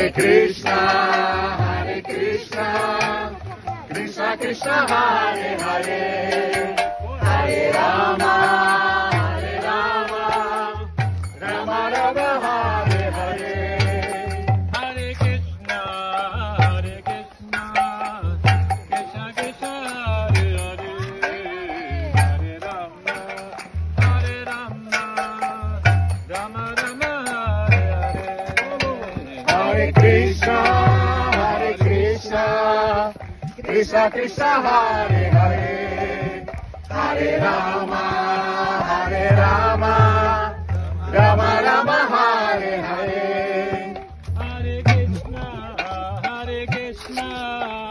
Krishna, Krishna Krishna, Hare Hare, Hare Rama, Rama Rama, Hare Hare. Hare Krishna, Krishna Krishna, Hare Hare, Hare Rama, Rama Rama, Hare Hare. Hare Krishna, Krishna Krishna, Hare Hare, Hare Rama, Rama Rama, Hare Hare. Hare Krishna, Krishna